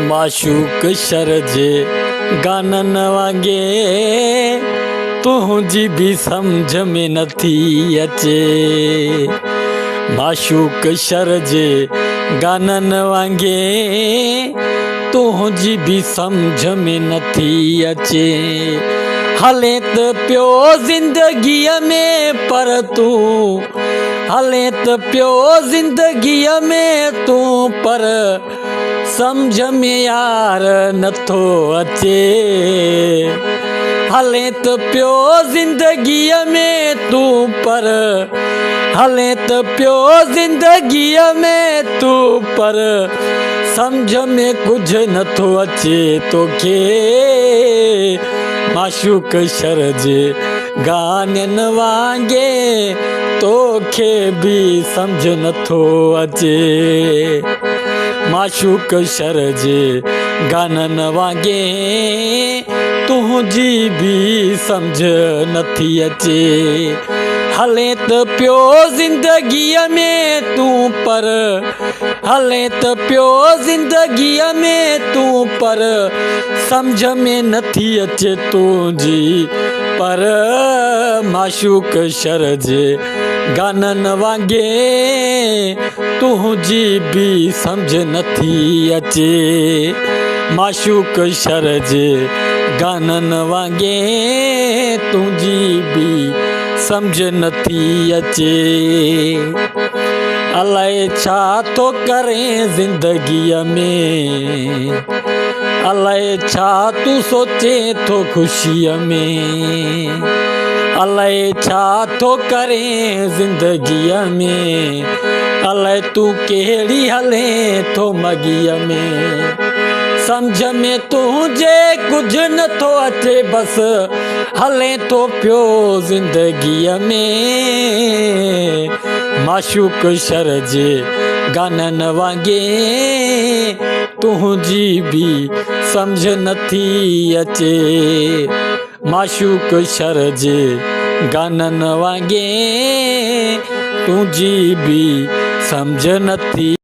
माशूक sir जे गानन वांगे तुझी भी समझ में नथी अचे। माशूक शर जे गानन वांगे तुझी भी समझ में नथी अचे। हले त पियो ज़िंदगीअ में पर तू हले त पियो ज़िंदगीअ में तू पर समझ में यार नथो अचे। हले त पियो ज़िंदगीअ में तू पर हले त पियो ज़िंदगीअ में तू पर समझ में कुछ नथो अचे तोखे। माशूक शर जे गानन वांगे तोखे भी समझ नथो अचे। माशूक शर जे गानन वांगे तुझी भी समझ नथी अचे। हले त पियो ज़िंदगीअ में तू पर हले त पियो ज़िंदगीअ में तू पर समझ में नथी अचे तुझी पर। माशूक शर जे गानन वांगे तुझी भी समझ नथी अचे। माशूक शर जे गानन वांगे तुझी भी समझ नथी अचे। अलाए छा तो करें ज़िंदगीअ में अलाए छा तू सोचे थो ख़ुशीअ में। अलाए छा तो करें ज़िंदगीअ में अलाए तू कहिड़ी हले थो मगीअ में। समझ में तुझे कुछ नथो अचे बस हले तो पियो ज़िंदगीअ में। माशूक शर जे गानन वांगे तुझी भी समझ नथी अचे। माशूक शर जे गानन वांगे तुझी भी समझ नथी